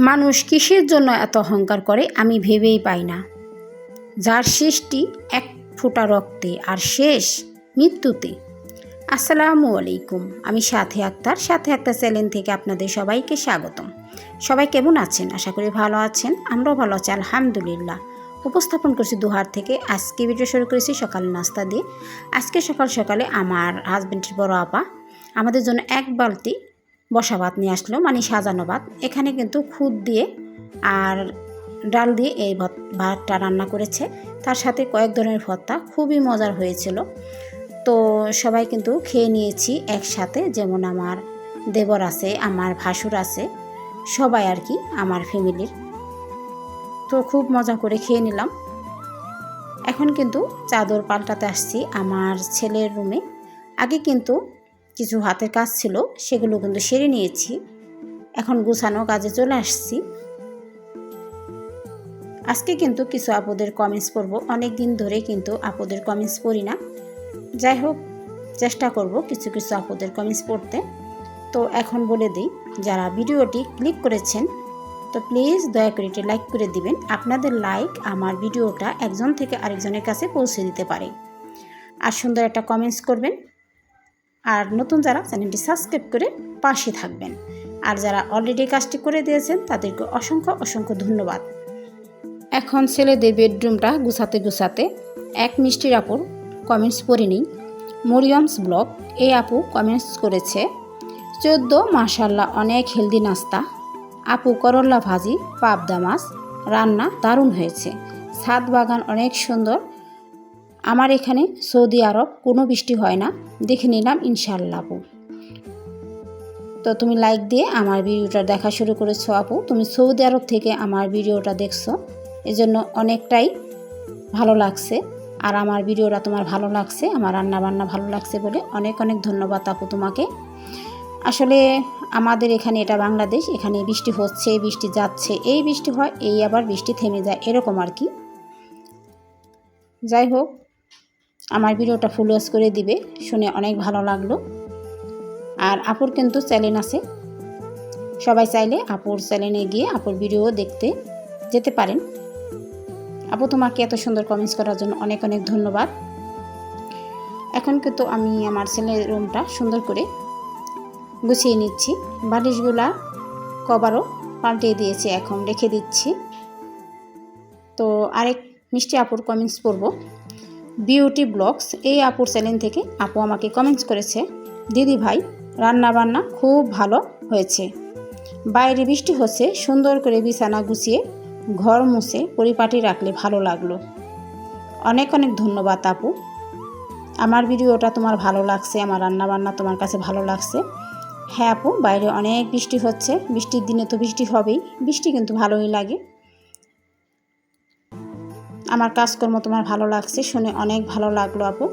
মানুষ কিসের জন্য এত অহংকার করে আমি ভেবেই পাই না। যার সৃষ্টি এক ফোঁটা রক্তে আর শেষ মৃত্যুতে। আসসালামু আলাইকুম, আমি সাথী আক্তার চ্যানেল থেকে আপনাদের সবাইকে স্বাগতম। সবাই কেমন আছেন? আশা করি ভালো আছেন। আমরাও ভালো আছি আলহামদুলিল্লাহ। উপস্থাপন করছি দুহার থেকে। আজকে ভিডিও শুরু করেছি সকাল নাস্তা দিয়ে। আজকে সকাল সকালে আমার হাজব্যান্ডের বড় আপা আমাদের জন্য এক বালতি বসা ভাত নিয়ে আসলো, মানে সাজানো ভাত। এখানে কিন্তু খুদ দিয়ে আর ডাল দিয়ে এই ভাতটা রান্না করেছে, তার সাথে কয়েক ধরনের ভর্তা, খুবই মজার হয়েছিল। তো সবাই কিন্তু খেয়ে নিয়েছি একসাথে, যেমন আমার দেবর আছে, আমার ভাসুর আছে, সবাই আর কি আমার ফ্যামিলির। তো খুব মজা করে খেয়ে নিলাম। এখন কিন্তু চাদর পাল্টাতে আসছি আমার ছেলের রুমে। আগে কিন্তু কিছু হাতের কাজ ছিল, সেগুলো কিন্তু সেরে নিয়েছি। এখন গুছানো কাজে চলে আসছি। আজকে কিন্তু কিছু আপুদের কমেন্টস পড়ব। অনেক দিন ধরে কিন্তু আপুদের কমেন্টস পড়ি না। যাই হোক, চেষ্টা করব কিছু কিছু আপুদের কমেন্টস পড়তে। তো এখন বলে দিই, যারা ভিডিওটি ক্লিক করেছেন তো প্লিজ দয়া করে এটি লাইক করে দিবেন। আপনাদের লাইক আমার ভিডিওটা একজন থেকে আরেকজনের কাছে পৌঁছে দিতে পারে। আর সুন্দর একটা কমেন্টস করবেন। আর নতুন যারা, চ্যানেলটি সাবস্ক্রাইব করে পাশে থাকবেন। আর যারা অলরেডি কাজটি করে দিয়েছেন তাদেরকে অসংখ্য অসংখ্য ধন্যবাদ। এখন ছেলেদের বেডরুমটা গুছাতে এক মিষ্টির আপুর কমেন্টস পড়ে নিই। মরিয়মস ব্লগ, এই আপু কমেন্টস করেছে 14 মাশাল্লাহ, অনেক হেলদি নাস্তা। আপু করল্লা ভাজি, পাবদা মাছ রান্না দারুণ হয়েছে। ছাদ বাগান অনেক সুন্দর। আমার এখানে সৌদি আরব কোনো বৃষ্টি হয় না, দেখে নিলাম ইনশাআল্লাহ। আপু তো তুমি লাইক দিয়ে আমার ভিডিওটা দেখা শুরু করেছো। আপু তুমি সৌদি আরব থেকে আমার ভিডিওটা দেখছো, এজন্য অনেকটাই ভালো লাগছে। আর আমার ভিডিওটা তোমার ভালো লাগছে, আমার রান্না বান্না ভালো লাগছে বলে অনেক অনেক ধন্যবাদ আপু তোমাকে। আসলে আমাদের এখানে, এটা বাংলাদেশ, এখানে বৃষ্টি হচ্ছে, বৃষ্টি যাচ্ছে, এই বৃষ্টি হয়, এই আবার বৃষ্টি থেমে যায়, এরকম আর কি। যাই হোক, আমার ভিডিওটা ফুল ওয়াচ করে দিবে, শুনে অনেক ভালো লাগলো। আর আপুর কিন্তু চ্যানেল আছে, সবাই চাইলে আপুর চ্যানেলে গিয়ে আপুর ভিডিও দেখতে যেতে পারেন। আপু তোমাকে এত সুন্দর কমেন্টস করার জন্য অনেক অনেক ধন্যবাদ। এখন কিন্তু আমি আমার ছেলের রুমটা সুন্দর করে গুছিয়ে নিচ্ছি। বালিশগুলা কভারও পাল্টে দিয়েছি, এখন রেখে দিচ্ছি। তো আরেক মিষ্টি আপুর কমেন্টস পড়ব। বিউটি ব্লগস, এই আপুর চ্যানেল থেকে আপু আমাকে কমেন্টস করেছে, দিদি ভাই রান্না বান্না খুব ভালো হয়েছে। বাইরে বৃষ্টি হচ্ছে, সুন্দর করে বিছানা গুছিয়ে ঘর মুছে পরিপাটি রাখলে ভালো লাগলো। অনেক অনেক ধন্যবাদ আপু। আমার ভিডিওটা তোমার ভালো লাগছে, আমার রান্না বান্না তোমার কাছে ভালো লাগছে। হ্যাঁ আপু, বাইরে অনেক বৃষ্টি হচ্ছে, বৃষ্টির দিনে তো বৃষ্টি হবেই, বৃষ্টি কিন্তু ভালোই লাগে। আমার কাজকর্ম তোমার ভালো লাগছে, শুনে অনেক ভালো লাগলো আপু।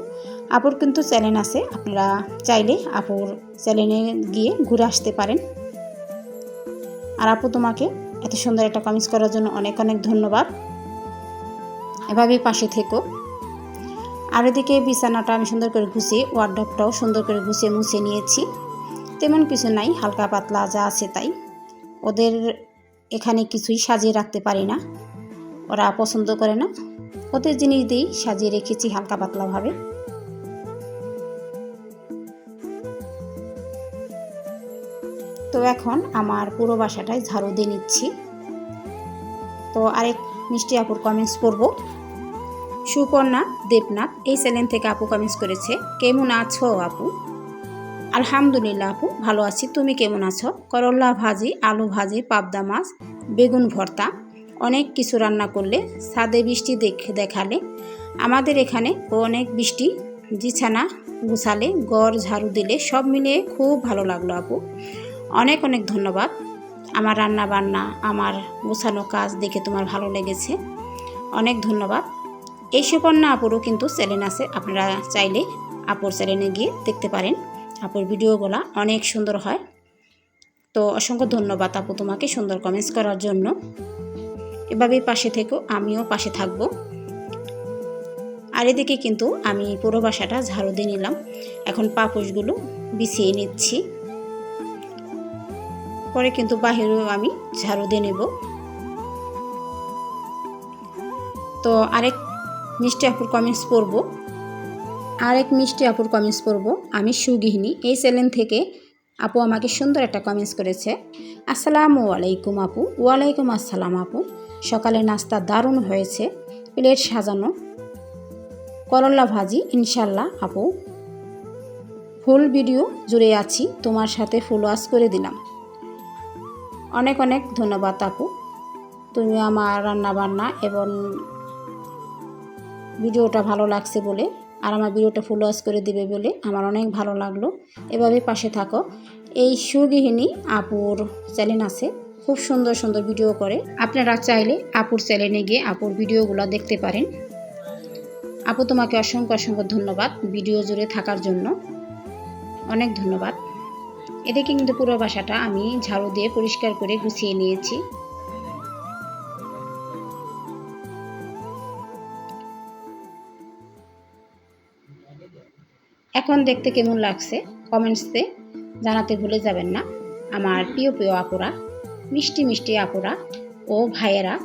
আপুর কিন্তু চ্যানেল আছে, আপনারা চাইলে আপুর চ্যানেলে গিয়ে ঘুরে আসতে পারেন। আর আপু তোমাকে এত সুন্দর একটা কমেন্টস করার জন্য অনেক অনেক ধন্যবাদ। এভাবেই পাশে থেকো। আর এদিকে বিছানাটা আমি সুন্দর করে গুছিয়ে, ওয়ার্ডরোবটাও সুন্দর করে গুছিয়ে মুছে নিয়েছি। তেমন কিছু নাই, হালকা পাতলা যা আছে তাই। ওদের এখানে কিছুই সাজিয়ে রাখতে পারি না, ওরা পছন্দ করে না। ওদের জিনিস দিয়েই সাজিয়ে রেখেছি হালকা পাতলাভাবে। তো এখন আমার পুরো বাসাটায় ঝাড়ু দিয়ে নিচ্ছি। তো আরেক মিষ্টি আপুর কমেন্টস পড়ব। সুপর্ণা দেবনাথ, এই চ্যানেল থেকে আপু কমেন্টস করেছে, কেমন আছো আপু? আলহামদুলিল্লাহ আপু, ভালো আছি, তুমি কেমন আছো? করল্লা ভাজি, আলু ভাজি, পাবদা মাছ, বেগুন ভর্তা, অনেক কিছু রান্না করলে, ছাদে বৃষ্টি দেখালে। আমাদের এখানে অনেক বৃষ্টি, বিছানা গুছালে, ঘর ঝাড়ু দিলে, সব মিলিয়ে খুব ভালো লাগলো আপু। অনেক অনেক ধন্যবাদ। আমার রান্না বান্না, আমার গোছানো কাজ দেখে তোমার ভালো লেগেছে, অনেক ধন্যবাদ। এই সুপর্ণা আপুরও কিন্তু চ্যানেল আছে, আপনারা চাইলে আপুর চ্যানেলে গিয়ে দেখতে পারেন। আপুর ভিডিওগুলো অনেক সুন্দর হয়। তো অসংখ্য ধন্যবাদ আপু তোমাকে সুন্দর কমেন্টস করার জন্য। এভাবেই পাশে থেকো, আমিও পাশে থাকব। আর এদিকে কিন্তু আমি পুরো বাসাটা ঝাড়ু দিয়ে নিলাম, এখন পাপোশগুলো বিছিয়ে নিচ্ছি। পরে কিন্তু বাহিরেও আমি ঝাড়ু দিয়ে নেব। তো আরেক মিষ্টি আপুর কমেন্টস পড়ব। আমি সুগৃহিণী এই চ্যানেল থেকে আপু আমাকে সুন্দর একটা কমেন্টস করেছে। আসসালামু আলাইকুম আপু। ওয়ালাইকুম আসসালাম আপু। সকালে নাস্তা দারুণ হয়েছে, প্লেট সাজানো, করলা ভাজি ইনশাল্লাহ আপু। ফুল ভিডিও জুড়ে আছি, তোমার সাথে ফুল ওয়াশ করে দিলাম। অনেক অনেক ধন্যবাদ আপু, তুমি আমার রান্নাবান্না এবং ভিডিওটা ভালো লাগছে বলে আর আমার ভিডিওটা ফুল ওয়াচ করে দিবে বলে আমার অনেক ভালো লাগলো। এভাবে পাশে থাকো। এই সুগৃহিণী আপুর চ্যানেল আছে, খুব সুন্দর সুন্দর ভিডিও করে। আপনারা চাইলে আপুর চ্যানেলে গিয়ে আপুর ভিডিওগুলো দেখতে পারেন। আপু তোমাকে অসংখ্য অসংখ্য ধন্যবাদ ভিডিও জুড়ে থাকার জন্য, অনেক ধন্যবাদ। এদিকে কিন্তু পুরো বাসাটা আমি ঝাড়ু দিয়ে পরিষ্কার করে গুছিয়ে নিয়েছি। এখন দেখতে কেমন লাগছে কমেন্টসে জানাতে ভুলে যাবেন না আমার প্রিয় প্রিয় আপুরা, মিষ্টি মিষ্টি আপুরা ও ভাইয়েরা।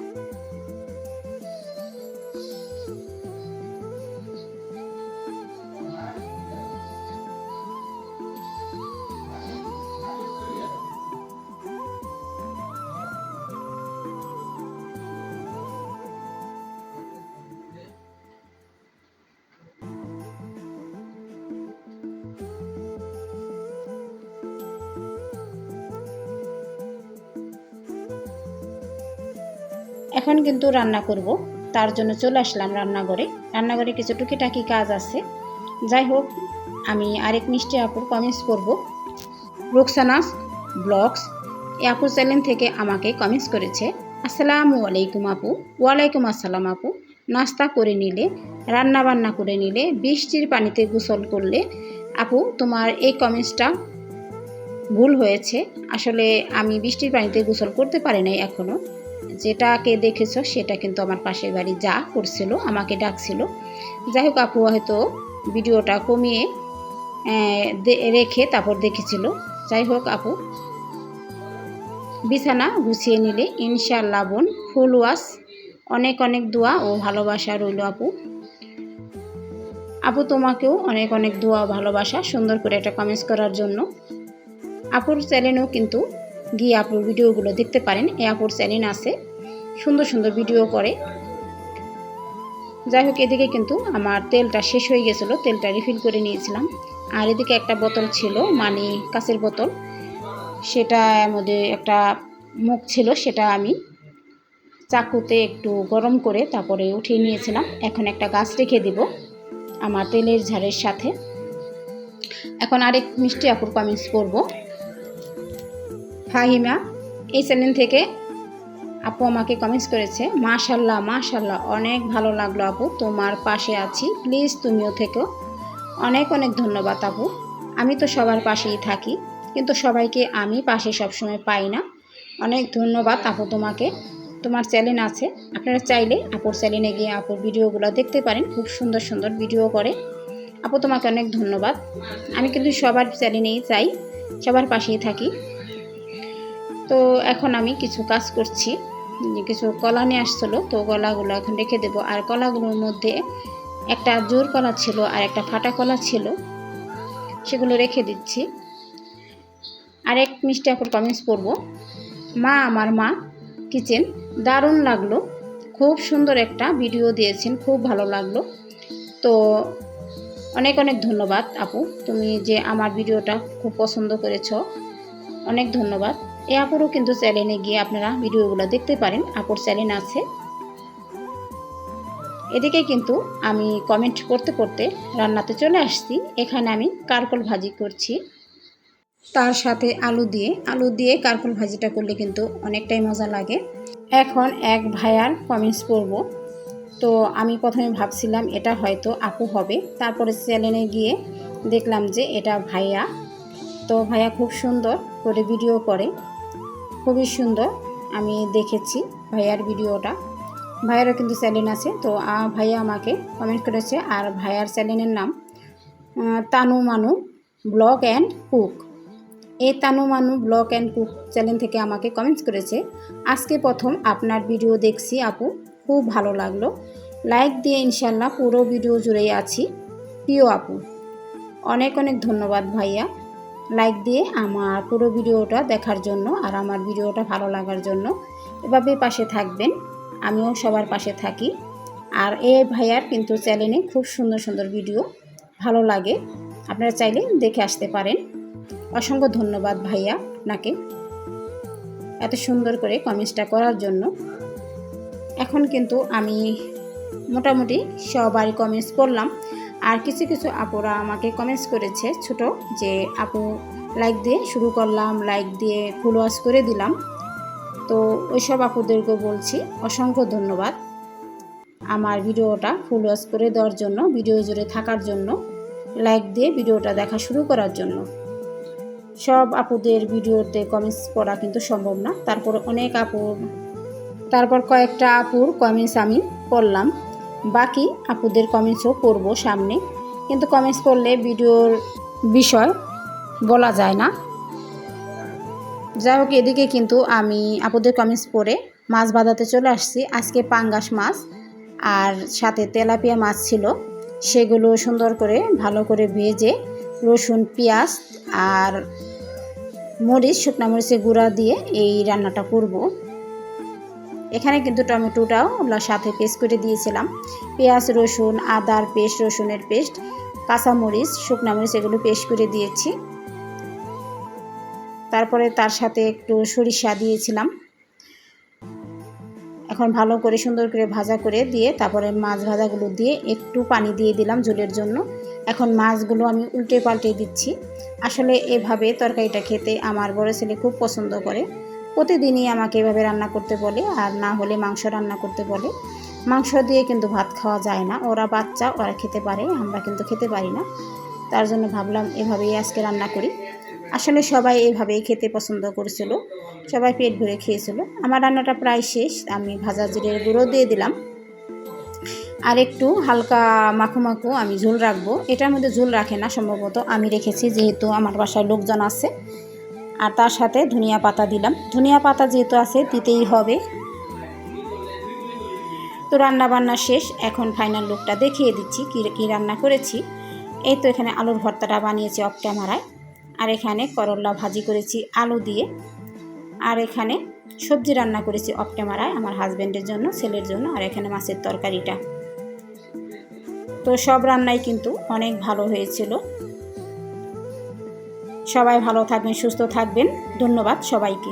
এখন কিন্তু রান্না করব, তার জন্য চলে আসলাম রান্নাঘরে কিছু টুকিটাকি কাজ আছে। যাই হোক, আমি আরেক মিষ্টি আপুর কমেন্টস করব। রুকসানা ব্লগস এই আপুর চ্যানেল থেকে আমাকে কমেন্টস করেছে। আসসালামু আলাইকুম আপু। ওয়ালাইকুম আসসালাম আপু। নাস্তা করে নিলে, রান্না বান্না করে নিলে, বৃষ্টির পানিতে গোসল করলে। আপু তোমার এই কমেন্টসটা ভুল হয়েছে। আসলে আমি বৃষ্টির পানিতে গোসল করতে পারি নাই এখনও। যেটাকে দেখেছ সেটা কিন্তু আমার পাশের বাড়ি যা করছিল, আমাকে ডাকছিল। যাই হোক, আপু হয়তো ভিডিওটা কমিয়ে রেখে তারপর দেখেছিল। যাই হোক আপু, বিছানা গুছিয়ে নিলে ইনশাআল্লাহ বোন ফুল ওয়াশ। অনেক অনেক দোয়া ও ভালোবাসা রইল আপু। আপু তোমাকেও অনেক অনেক দোয়া ও ভালোবাসা সুন্দর করে একটা কমেন্টস করার জন্য। আপুর চ্যানেলেও কিন্তু গিয়ে আপুর ভিডিওগুলো দেখতে পারেন। এই আপুর চ্যানেল আছে, সুন্দর সুন্দর ভিডিও করে। যাই হোক, এদিকে কিন্তু আমার তেলটা শেষ হয়ে গেছিলো, তেলটা রিফিল করে নিয়েছিলাম। আর এদিকে একটা বোতল ছিল, মানে কাঁচের বোতল, সেটার মধ্যে একটা মুখ ছিল, সেটা আমি চাকুতে একটু গরম করে তারপরে উঠিয়ে নিয়েছিলাম। এখন একটা গাছ রেখে দিব আমার তেলের ঝাড়ের সাথে। এখন আরেক মিষ্টি আপুর কমেন্টস করব। ফাহিমা এই চ্যানেল থেকে আপু আমাকে কমেন্টস করেছে। মাশাল্লাহ মাশাল্লাহ, অনেক ভালো লাগলো আপু, তোমার পাশে আছি, প্লিজ তুমিও থেকো। অনেক অনেক ধন্যবাদ আপু। আমি তো সবার পাশেই থাকি, কিন্তু সবাইকে আমি পাশে সবসময় পাই না। অনেক ধন্যবাদ আপু তোমাকে। তোমার চ্যানেল আছে, আপনারা চাইলে আপুর চ্যানেলে গিয়ে আপুর ভিডিওগুলো দেখতে পারেন, খুব সুন্দর সুন্দর ভিডিও করে। আপু তোমাকে অনেক ধন্যবাদ। আমি কিন্তু সবার চ্যানেলেই চাই, সবার পাশেই থাকি। তো এখন আমি কিছু কাজ করছি। কিছু কলা নিয়ে আসছিলো, তো কলাগুলো এখন রেখে দেবো। আর কলাগুলোর মধ্যে একটা জোর কলা ছিল আর একটা ফাটা কলা ছিল, সেগুলো রেখে দিচ্ছি। আরেক মিষ্টি আপুর কমেন্টস পড়ব। মা আমার মা কিচেন, দারুণ লাগলো, খুব সুন্দর একটা ভিডিও দিয়েছেন, খুব ভালো লাগলো। তো অনেক অনেক ধন্যবাদ আপু, তুমি যে আমার ভিডিওটা খুব পছন্দ করেছো, অনেক ধন্যবাদ। এই আপুরও কিন্তু চ্যানেলে গিয়ে আপনারা ভিডিওগুলো দেখতে পারেন, আপুর চ্যানেল আছে। এদিকে কিন্তু আমি কমেন্ট করতে করতে রান্নাতে চলে আসছি। এখানে আমি কারকল ভাজি করছি, তার সাথে আলু দিয়ে কারকল ভাজিটা করলে কিন্তু অনেকটাই মজা লাগে। এখন এক ভাইয়ার কমেন্টস পড়ব। তো আমি প্রথমে ভাবছিলাম এটা হয়তো আপু হবে, তারপরে চ্যানেলে গিয়ে দেখলাম যে এটা ভাইয়া। তো ভাইয়া খুব সুন্দর করে ভিডিও করে, খুবই সুন্দর। আমি দেখেছি ভাইয়ার ভিডিওটা, ভাইয়ারও কিন্তু চ্যানেল আছে। তো ভাইয়া আমাকে কমেন্ট করেছে, আর ভাইয়ার চ্যানেলের নাম তানু মানু ব্লগ অ্যান্ড কুক। এই তানু মানু ব্লগ অ্যান্ড কুক চ্যানেল থেকে আমাকে কমেন্টস করেছে, আজকে প্রথম আপনার ভিডিও দেখছি আপু, খুব ভালো লাগলো। লাইক দিয়ে ইনশাল্লাহ পুরো ভিডিও জুড়েই আছি। প্রিয় আপু, অনেক অনেক ধন্যবাদ ভাইয়া লাইক দিয়ে আমার পুরো ভিডিওটা দেখার জন্য আর আমার ভিডিওটা ভালো লাগার জন্য। এভাবে পাশে থাকবেন, আমিও সবার পাশে থাকি। আর এই ভাইয়ার কিন্তু চ্যানেলে খুব সুন্দর সুন্দর ভিডিও ভালো লাগে, আপনারা চাইলে দেখে আসতে পারেন। অসংখ্য ধন্যবাদ ভাইয়া আপনাকে এত সুন্দর করে কমেন্টসটা করার জন্য। এখন কিন্তু আমি মোটামুটি সবারই কমেন্টস করলাম, আর কিছু কিছু আপুরা আমাকে কমেন্টস করেছে ছোট, যে আপু লাইক দিয়ে শুরু করলাম, লাইক দিয়ে ফুল ওয়াচ করে দিলাম। তো ওইসব আপুদেরকে বলছি অসংখ্য ধন্যবাদ আমার ভিডিওটা ফুল ওয়াচ করে দেওয়ার জন্য, ভিডিও জুড়ে থাকার জন্য, লাইক দিয়ে ভিডিওটা দেখা শুরু করার জন্য। সব আপুদের ভিডিওতে কমেন্টস পড়া কিন্তু সম্ভব না, তারপর কয়েকটা আপুর কমেন্টস আমি পড়লাম, বাকি আপুদের কমেন্টসও পড়ব সামনে, কিন্তু কমেন্টস পড়লে ভিডিওর বিষয় বলা যায় না। যাই হোক, এদিকে কিন্তু আমি আপুদের কমেন্টস পড়ে মাছ ভাজাতে চলে আসছি। আজকে পাঙ্গাস মাছ আর সাথে তেলাপিয়া মাছ ছিল, সেগুলো সুন্দর করে ভালো করে ভেজে রসুন পেঁয়াজ আর মরিচ, শুকনো মরিচের গুঁড়া দিয়ে এই রান্নাটা করব। এখানে কিন্তু টমেটোটাও সাথে পেস্ট করে দিয়েছিলাম, পেঁয়াজ রসুন আদার পেস্ট, রসুনের পেস্ট, কাঁচামরিচ শুকনো মরিচ এগুলো পেস্ট করে দিয়েছি। তারপরে তার সাথে একটু সরিষা দিয়েছিলাম। এখন ভালো করে সুন্দর করে ভাজা করে দিয়ে তারপরে মাছ ভাজাগুলো দিয়ে একটু পানি দিয়ে দিলাম ঝোলের জন্য। এখন মাছগুলো আমি উল্টে পাল্টে দিচ্ছি। আসলে এভাবে তরকারিটা খেতে আমার বড় ছেলে খুব পছন্দ করে, প্রতিদিনই আমাকে এভাবে রান্না করতে বলে, আর না হলে মাংস রান্না করতে বলে। মাংস দিয়ে কিন্তু ভাত খাওয়া যায় না, ওরা বাচ্চা, ওরা খেতে পারে, আমরা কিন্তু খেতে পারি না। তার জন্য ভাবলাম এভাবেই আজকে রান্না করি। আসলে সবাই এভাবেই খেতে পছন্দ করেছিল, সবাই পেট ভরে খেয়েছিল। আমার রান্নাটা প্রায় শেষ, আমি ভাজা জিরের গুঁড়ো দিয়ে দিলাম, আর একটু হালকা মাখো মাখো আমি ঝোল রাখবো। এটার মধ্যে ঝোল রাখে না সম্ভবত, আমি রেখেছি যেহেতু আমার বাসায় লোকজন আছে। আর তার সাথে ধনিয়া পাতা দিলাম, ধনিয়া পাতা যেহেতু আছে দিতেই হবে। তো রান্না বান্না শেষ, এখন ফাইনাল লুকটা দেখিয়ে দিচ্ছি কী রান্না করেছি। এই তো এখানে আলুর ভর্তাটা বানিয়েছি অফ ক্যামেরায়, আর এখানে করলা ভাজি করেছি আলু দিয়ে, আর এখানে সবজি রান্না করেছি অফ ক্যামেরায় আমার হাজব্যান্ডের জন্য, ছেলের জন্য, আর এখানে মাছের তরকারিটা। তো সব রান্নাই কিন্তু অনেক ভালো হয়েছিল। সবাই ভালো থাকবেন, সুস্থ থাকবেন, ধন্যবাদ সবাইকে।